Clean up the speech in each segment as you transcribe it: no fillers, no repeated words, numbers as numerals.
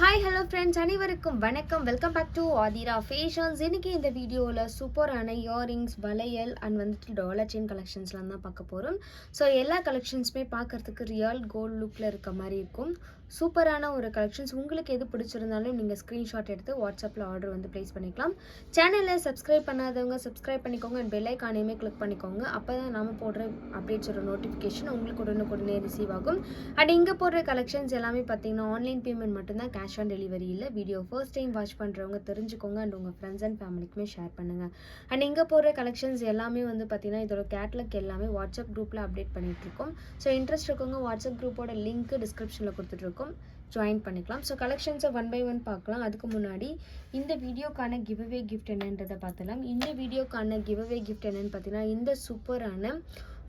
Hi hello friends, அனைவருக்கும் வணக்கம். Welcome back to Aadhira fashions. இன்றைக்கி இந்த வீடியோவில் சூப்பரான இயரிங்ஸ், வளையல் அண்ட் வந்துட்டு டாலர் செயின் கலெக்ஷன்ஸ்லாம் தான் பார்க்க போகிறோம். ஸோ எல்லா கலெக்ஷன்ஸுமே பார்க்குறதுக்கு ரியல் கோல்டு லுக்கில் இருக்க மாதிரி இருக்கும். சூப்பரான ஒரு கலெக்ஷன்ஸ். உங்களுக்கு எது பிடிச்சிருந்தாலும் நீங்கள் ஸ்க்ரீன்ஷாட் எடுத்து வாட்ஸ்அப்பில் ஆர்டர் வந்து ப்ளேஸ் பண்ணிக்கலாம். சேனலை சப்ஸ்கிரைப் பண்ணாதவங்க சப்ஸ்கிரைப் பண்ணிக்கோங்க அண்ட் பெல் ஐக்கானையுமே கிளிக் பண்ணிக்கோங்க. அப்போ தான் நம்ம போடுற அப்டேட்ஸோட நோட்டிஃபிகேஷன் உங்களுக்கு உடனே ரிசீவ் ஆகும். அண்ட் இங்கே போடுற கலெக்ஷன்ஸ் எல்லாமே பார்த்தீங்கன்னா ஆன்லைன் பேமெண்ட் மட்டும்தான், கேஷ் ஆன் டெலிவரி இல்லை. வீடியோ ஃபர்ஸ்ட் டைம் வாட்ச் பண்ணுறவங்க தெரிஞ்சுக்கோங்க அண்ட் உங்கள் ஃப்ரெண்ட்ஸ் அண்ட் ஃபேமிலிக்குமே ஷேர் பண்ணுங்கள். அண்ட் இங்கே போடுற கலெக்ஷன்ஸ் எல்லாமே வந்து பார்த்தீங்கன்னா இதோட கேட்லாக் எல்லாமே வாட்ஸ்அப் குரூப்பில் அப்டேட் பண்ணிகிட்ருக்கோம். ஸோ இன்ட்ரெஸ்ட் இருக்கவங்க வாட்ஸ்அப் குரூப்போட லிங்க் டிஸ்கிரிப்ஷனில் கொடுத்துட்ருக்கோம், ஜாயின் பண்ணிக்கலாம். ஸோ கலெக்ஷன்ஸை ஒன் பை ஒன் பார்க்கலாம். அதுக்கு முன்னாடி இந்த வீடியோக்கான கிவ்அவே கிஃப்ட் என்னன்றதை பார்த்துலாம். இந்த வீடியோக்கான கிவ்அவே கிஃப்ட் என்னென்னு பார்த்தீங்கன்னா இந்த சூப்பரான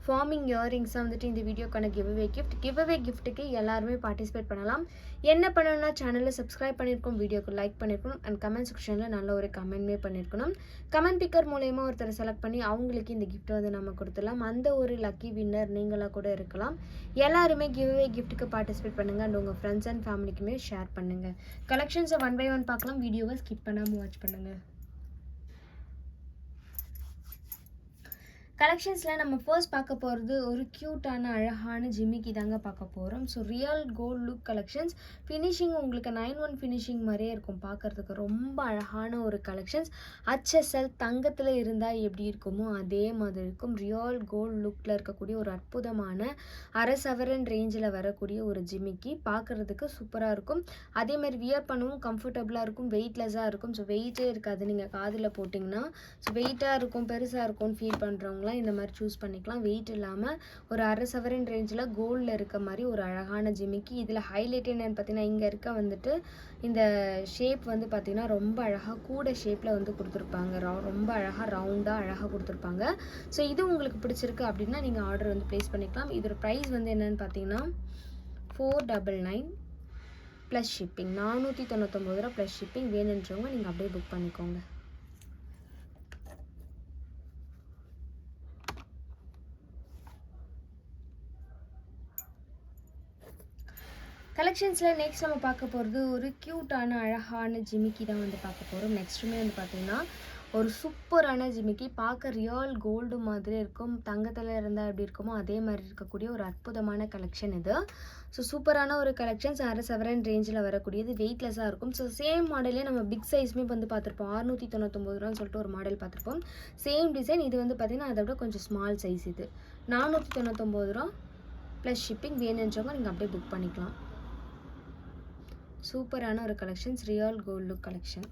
ஃபார்மிங் இயரிங்ஸ் தான் வந்துட்டு இந்த வீடியோக்கான கிவ்அவே கிஃப்ட். கிவ்அவே கிஃப்ட்டுக்கு எல்லாருமே பார்ட்டிசிபேட் பண்ணலாம். என்ன பண்ணணும்னா சேனலை சப்ஸ்கிரைப் பண்ணியிருக்கோம், வீடியோக்கு லைக் பண்ணியிருக்கணும் அண்ட் கமெண்ட் செக்ஷனில் நல்ல ஒரு கமெண்ட்மே பண்ணியிருக்கணும். கமெண்ட் பிக்கர் மூலயமா ஒருத்தரை செலக்ட் பண்ணி அவங்களுக்கு இந்த கிஃப்ட்டை வந்து நம்ம கொடுத்துடலாம். அந்த ஒரு லக்கி வின்னர் நீங்களாக கூட இருக்கலாம். எல்லாருமே கிவ்அவே கிஃப்ட்டுக்கு பார்ட்டிசிபேட் பண்ணுங்கள் அண்ட் உங்கள் ஃப்ரெண்ட்ஸ் அண்ட் ஃபேமிலிக்குமே ஷேர் பண்ணுங்கள். கலெக்ஷன்ஸை ஒன் பை ஒன் பார்க்கலாம். வீடியோவை ஸ்கிப் பண்ணாமல் வாட்ச் பண்ணுங்கள். கலெக்ஷன்ஸில் நம்ம ஃபர்ஸ்ட் பார்க்க போகிறது ஒரு க்யூட்டான அழகான ஜிமிக்கி தாங்க பார்க்க போகிறோம். So real gold look collections. Finishing உங்களுக்கு 9/1 ஃபினிஷிங் மாதிரியே இருக்கும். பார்க்குறதுக்கு ரொம்ப அழகான ஒரு கலெக்ஷன்ஸ். HSL தங்கத்தில் இருந்தால் எப்படி இருக்குமோ அதே மாதிரி இருக்கும். ரியல் கோல்ட் லுக்கில் இருக்கக்கூடிய ஒரு அற்புதமான அரை சவரன் ரேஞ்சில் வரக்கூடிய ஒரு ஜிமிக்கி. பார்க்குறதுக்கு சூப்பராக இருக்கும். அதேமாதிரி வியர் பண்ணவும் கம்ஃபர்டபுளாக இருக்கும், வெயிட்லெஸ்ஸாக இருக்கும். ஸோ வெயிட்டே இருக்காது. நீங்கள் காதில் போட்டிங்கன்னா ஸோ வெயிட்டாக இருக்கும், பெருசாக இருக்கும்னு ஃபீல் பண்ணுறவங்க இந்த மாதிரி சூஸ் பண்ணிக்கலாம். வெயிட் இல்லாமல் ஒரு அரை சவரன் ரேஞ்சில் கோல்டில் இருக்க மாதிரி ஒரு அழகான ஜிமிக்கி. இதில் ஹைலைட் என்னன்னு பார்த்தீங்கன்னா இங்கே இருக்க வந்துட்டு இந்த ஷேப் வந்து பார்த்திங்கன்னா ரொம்ப அழகாக கூட ஷேப்பில் வந்து கொடுத்துருப்பாங்க. ரொம்ப அழகாக ரவுண்டாக அழகாக கொடுத்துருப்பாங்க. ஸோ இது உங்களுக்கு பிடிச்சிருக்கு அப்படின்னா நீங்கள் ஆர்டர் வந்து ப்ளேஸ் பண்ணிக்கலாம். இதோட ப்ரைஸ் வந்து என்னென்னு பார்த்தீங்கன்னா 499 ப்ளஸ் ஷிப்பிங். 499 ரூபா ப்ளஸ் ஷிப்பிங். வேணுன்றவங்க நீங்கள் அப்படியே புக் பண்ணிக்கோங்க. கலெக்ஷன்ஸில் நெக்ஸ்ட் நம்ம பார்க்க போகிறது ஒரு க்யூட்டான அழகான ஜிமிக்கி தான் வந்து பார்க்க போகிறோம். நெக்ஸ்ட்டுமே வந்து பார்த்திங்கன்னா ஒரு சூப்பரான ஜிமிக்கி. பார்க்க ரியல் கோல்டு மாதிரி இருக்கும். தங்கத்தில் இருந்தால் எப்படி இருக்குமோ அதே மாதிரி இருக்கக்கூடிய ஒரு அற்புதமான கலெக்ஷன் இது. ஸோ சூப்பரான ஒரு கலெக்ஷன்ஸ். அரை சவரன் ரேஞ்சில் வரக்கூடியது, வெயிட்லெஸ்ஸாக இருக்கும். ஸோ சேம் மாடலே நம்ம பிக் சைஸ்மே வந்து பார்த்துருப்போம். 699 ரூபான்னு சொல்லிட்டு ஒரு மாடல் பார்த்துருப்போம். Same design. இது வந்து பார்த்திங்கன்னா அதை விட கொஞ்சம் ஸ்மால் சைஸ். இது 499 ரூபா ப்ளஸ் ஷிப்பிங். வேணுன்றவங்க நீங்கள் அப்படியே புக் பண்ணிக்கலாம். சூப்பரான ஒரு collections, real gold look collection.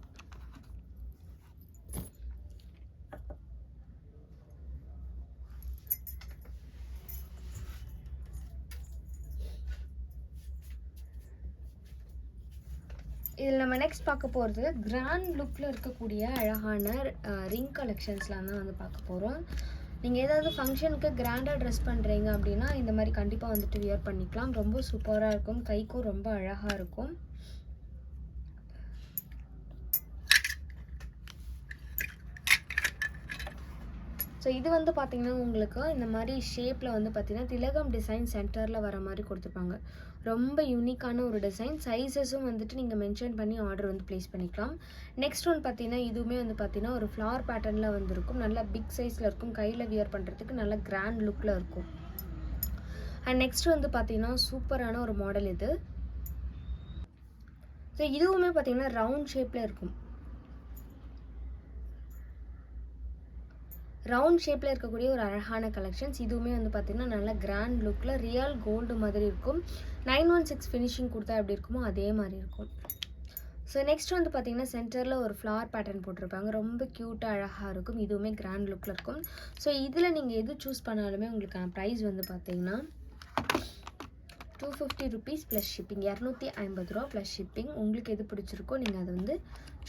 இதில் நம்ம நெக்ஸ்ட் பார்க்க போகிறது கிராண்ட் லுக்கில் இருக்கக்கூடிய அழகான ரிங் கலெக்ஷன்ஸ்லாம் தான் வந்து பார்க்க போகிறோம். நீங்கள் ஏதாவது ஃபங்க்ஷனுக்கு கிராண்டாக ட்ரெஸ் பண்ணுறீங்க அப்படின்னா இந்த மாதிரி கண்டிப்பாக வந்துட்டு வியர் பண்ணிக்கலாம். ரொம்ப சூப்பராக இருக்கும், கைக்கும் ரொம்ப அழகாக இருக்கும். ஸோ இது வந்து பார்த்திங்கன்னா உங்களுக்கு இந்த மாதிரி ஷேப்பில் வந்து பார்த்திங்கன்னா திலகம் டிசைன் சென்டரில் வர மாதிரி கொடுத்துருப்பாங்க. ரொம்ப யூனிக்கான ஒரு டிசைன். சைஸஸும் வந்துட்டு நீங்கள் மென்ஷன் பண்ணி ஆர்டர் வந்து ப்ளேஸ் பண்ணிக்கலாம். நெக்ஸ்ட் ஒன் பார்த்திங்கன்னா இதுவுமே வந்து பார்த்திங்கன்னா ஒரு ஃப்ளவர் பேட்டர்னில் வந்துருக்கும். நல்லா பிக் சைஸில் இருக்கும். கையில் வியர் பண்ணுறதுக்கு நல்ல கிராண்ட் லுக்கில் இருக்கும். அண்ட் நெக்ஸ்ட் வந்து பார்த்திங்கன்னா சூப்பரான ஒரு மாடல் இது. ஸோ இதுவுமே பார்த்திங்கன்னா ரவுண்ட் ஷேப்பில் இருக்கும். ரவுண்ட் ஷேப்பில் இருக்கக்கூடிய ஒரு அழகான கலெக்ஷன்ஸ். இதுவுமே வந்து பார்த்திங்கன்னா நல்ல கிராண்ட் லுக்கில் ரியல் கோல்டு மாதிரி இருக்கும். 916 ஃபினிஷிங் கொடுத்தா எப்படி இருக்குமோ அதே மாதிரி இருக்கும். ஸோ நெக்ஸ்ட் வந்து பார்த்திங்கன்னா சென்டரில் ஒரு ஃப்ளவர் பேட்டர்ன் போட்டிருப்பாங்க. ரொம்ப க்யூட்டாக அழகாக இருக்கும். இதுவுமே கிராண்ட் லுக்கில் இருக்கும். ஸோ இதில் நீங்கள் எது சூஸ் பண்ணாலுமே உங்களுக்கான ப்ரைஸ் வந்து பார்த்திங்கன்னா 250 ருபீஸ் ப்ளஸ் ஷிப்பிங். 250 ரூபா ப்ளஸ் ஷிப்பிங். உங்களுக்கு எது பிடிச்சிருக்கோ நீங்கள் அதை வந்து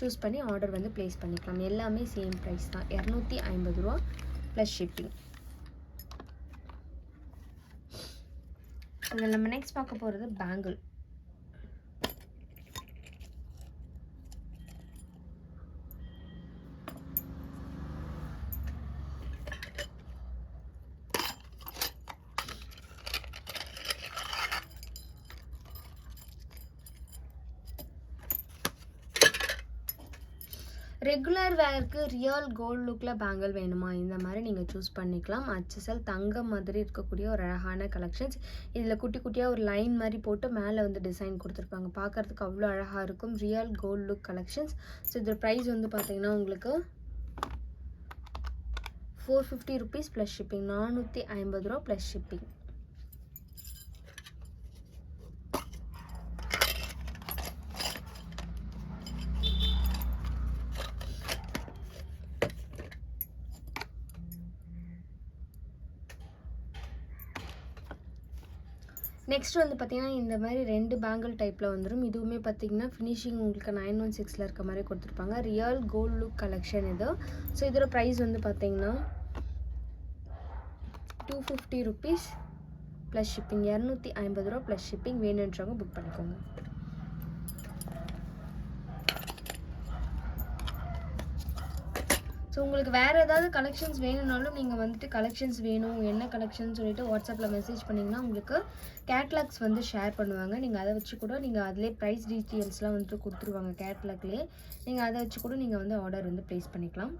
சூஸ் பண்ணி ஆர்டர் வந்து ப்ளேஸ் பண்ணிக்கலாம். எல்லாமே சேம் ப்ரைஸ் தான், 250 ரூபா ப்ளஸ் ஷிப்பிங். இதில் நம்ம நெக்ஸ்ட் பார்க்க போகிறது பேங்கிள். ரெகுலர் வேருக்கு ரியல் கோல்டு லுக்கில் பேங்கிள் வேணுமா, இந்த மாதிரி நீங்கள் சூஸ் பண்ணிக்கலாம். HSL தங்கம் மாதிரி இருக்கக்கூடிய ஒரு அழகான கலெக்ஷன்ஸ். இதில் குட்டி குட்டியாக ஒரு லைன் மாதிரி போட்டு மேலே வந்து டிசைன் கொடுத்துருப்பாங்க. பார்க்குறதுக்கு அவ்வளோ அழகாக இருக்கும். Real gold look collections. So இதோட ப்ரைஸ் வந்து பார்த்தீங்கன்னா உங்களுக்கு 450 rupees ப்ளஸ் ஷிப்பிங். 450 ரூபா ப்ளஸ் ஷிப்பிங். நெக்ஸ்ட் வந்து பார்த்தீங்கன்னா இந்த மாதிரி 2 பேங்கிள் டைப்பில் வந்துடும். இதுவுமே பார்த்தீங்கன்னா ஃபினிஷிங் உங்களுக்கு 916 இருக்க மாதிரி கொடுத்துருப்பாங்க. ரியல் கோல்ட் லுக் கலெக்ஷன் இது. ஸோ இதோட ப்ரைஸ் வந்து பார்த்தீங்கன்னா 250 rupees ப்ளஸ் ஷிப்பிங். 250 ரூபா ப்ளஸ் ஷிப்பிங். வேணுன்றவங்க புக் பண்ணிக்கோங்க. ஸோ உங்களுக்கு வேறு ஏதாவது கலெக்ஷன்ஸ் வேணும்னாலும் நீங்கள் வந்துட்டு கலெக்ஷன்ஸ் வேணும், என்ன கலெக்ஷன் சொல்லிட்டு வாட்ஸ்அப்பில் மெசேஜ் பண்ணிங்கன்னா உங்களுக்கு கேட்லாக்ஸ் வந்து ஷேர் பண்ணுவாங்க. நீங்கள் அதை வச்சு கூட நீங்கள் அதிலே ப்ரைஸ் டீட்டெயில்ஸ்லாம் வந்துட்டு கொடுத்துருவாங்க கேட்லாக்லேயே. நீங்கள் அதை வச்சு கூட நீங்கள் வந்து ஆர்டர் வந்து ப்ளேஸ் பண்ணிக்கலாம்.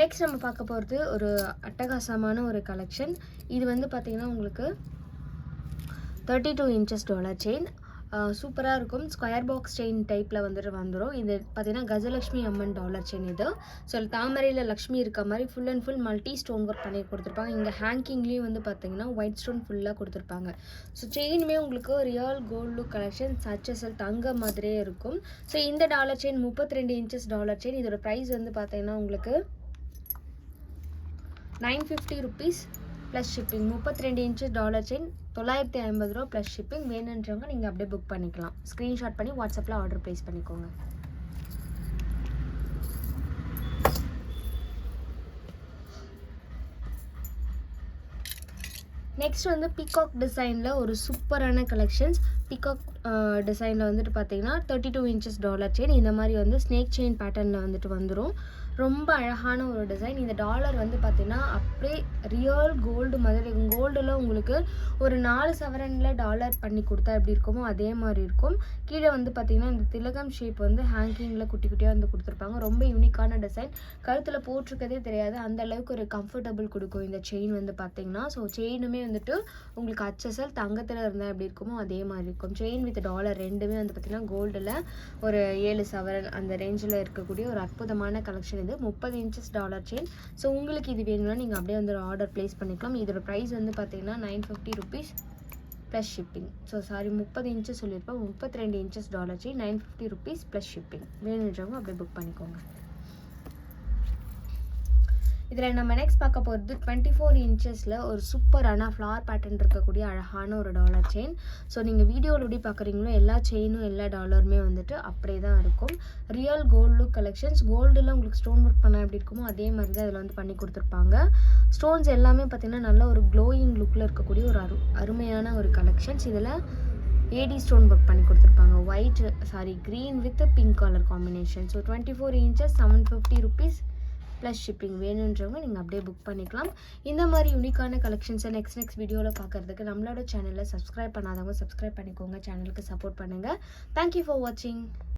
நெக்ஸ்ட் நம்ம பார்க்க போகிறது ஒரு அட்டகாசமான ஒரு கலெக்ஷன். இது வந்து பார்த்திங்கன்னா உங்களுக்கு 32 inches டாலர் செயின். சூப்பராக இருக்கும். ஸ்கொயர் பாக்ஸ் செயின் டைப்பில் வந்துடும். இது பார்த்தீங்கன்னா கஜலக்ஷ்மி அம்மன் டாலர் செயின் இது. ஸோ தாமரையில் லக்ஷ்மி இருக்க மாதிரி full and full multi stone work பண்ணி கொடுத்துருப்பாங்க. இங்கே ஹேங்கிங்லேயும் வந்து பார்த்தீங்கன்னா ஒயிட் ஸ்டோன் ஃபுல்லாக கொடுத்துருப்பாங்க. ஸோ செயினுமே உங்களுக்கு real gold look collection. HSL தங்க மாதிரியே இருக்கும். ஸோ இந்த dollar chain 32 inches dollar chain. இதோட ப்ரைஸ் வந்து பார்த்தீங்கன்னா உங்களுக்கு 950 rupees plus shipping. 32 inches dollar chain 950 ரூபா ப்ளஸ் ஷிப்பிங். வேணுன்றவங்க நீங்கள் அப்படியே புக் பண்ணிக்கலாம். ஸ்க்ரீன்ஷாட் பண்ணி வாட்ஸ்அப்பில் ஆர்டர் ப்ளேஸ் பண்ணிக்கோங்க. நெக்ஸ்ட் வந்து பீகாக் டிசைனில் ஒரு சூப்பரான கலெக்ஷன்ஸ். பீகாக் டிசைனில் வந்துட்டு பார்த்தீங்கன்னா 32 inches டாலர் செயின். இந்த மாதிரி வந்து ஸ்னேக் செயின் பேட்டர்னில் வந்துட்டு வந்துடும். ரொம்ப அழகான ஒரு டிசைன். இந்த டாலர் வந்து பார்த்தீங்கன்னா அப்படியே ரியல் கோல்டு மாதிரி. கோல்டில் உங்களுக்கு ஒரு 4 சவரனில் டாலர் பண்ணி கொடுத்தா எப்படி இருக்குமோ அதே மாதிரி இருக்கும். கீழே வந்து பார்த்தீங்கன்னா இந்த திலகம் ஷேப் வந்து ஹேங்கிங்கில் குட்டி குட்டியாக வந்து கொடுத்துருப்பாங்க. ரொம்ப யூனிக்கான டிசைன். கழுத்தில் போட்டிருக்கதே தெரியாது, அந்த அளவுக்கு ஒரு கம்ஃபர்டபுள் கொடுக்கும் இந்த செயின் வந்து பார்த்தீங்கன்னா. ஸோ செயினுமே வந்துட்டு உங்களுக்கு HSL தங்கத்தில் இருந்தால் எப்படி இருக்குமோ அதே மாதிரி இருக்கும். செயின் வித் டாலர் ரெண்டுமே வந்து பார்த்தீங்கன்னா கோல்டில் ஒரு 7 சவரன் அந்த ரேஞ்சில் இருக்கக்கூடிய ஒரு அற்புதமான கலெக்ஷன். இது 30 inches டாலர் செயின். ஸோ உங்களுக்கு இது வேணும்னா நீங்கள் அப்படியே வந்து ஆர்டர் ப்ளேஸ் பண்ணிக்கலாம். இதோட ப்ரைஸ் வந்து பார்த்தீங்கன்னா 950 rupees plus shipping. So 30 inches சொல்லியிருப்போம். 32 inches dollar chain 950 rupees plus shipping. வேணுன்றவங்க அப்படியே புக் பண்ணிக்கோங்க. இதில் நம்ம நெக்ஸ்ட் பார்க்க போகிறது 24 inchஸில் ஒரு சூப்பரான ஃப்ளவர் பேட்டர்ன் இருக்கக்கூடிய அழகான ஒரு டாலர் செயின். ஸோ நீங்கள் வீடியோவில் எப்படி பார்க்குறீங்களோ எல்லா செயினும் எல்லா டாலருமே வந்துட்டு அப்படியே தான் இருக்கும். Real gold look collections. கோல்டில் உங்களுக்கு ஸ்டோன் ஒர்க் பண்ணால் எப்படி இருக்குமோ அதே மாதிரி தான் இதில் வந்து பண்ணி கொடுத்துருப்பாங்க. ஸ்டோன்ஸ் எல்லாமே பார்த்திங்கன்னா நல்ல ஒரு க்ளோயிங் லுக்கில் இருக்கக்கூடிய ஒரு அருமையான ஒரு கலெக்ஷன்ஸ். இதில் ஏடி ஸ்டோன் ஒர்க் பண்ணி கொடுத்துருப்பாங்க. Green with pink colour combination. So 24 inches 750 rupees plus shipping. வேணுன்றவங்க நீங்கள் அப்படியே புக் பண்ணிக்கலாம். இந்த மாதிரி யூனிக்கான கலெக்ஷன்ஸை நெக்ஸ்ட் வீடியோவில் பார்க்குறதுக்கு நம்மளோட சேனலில் சப்ஸ்கிரைப் பண்ணாதவங்க சப்ஸ்கிரைப் பண்ணிக்கோங்க. சேனலுக்கு சப்போர்ட் பண்ணுங்கள். தேங்க்யூ ஃபார் வாட்சிங்.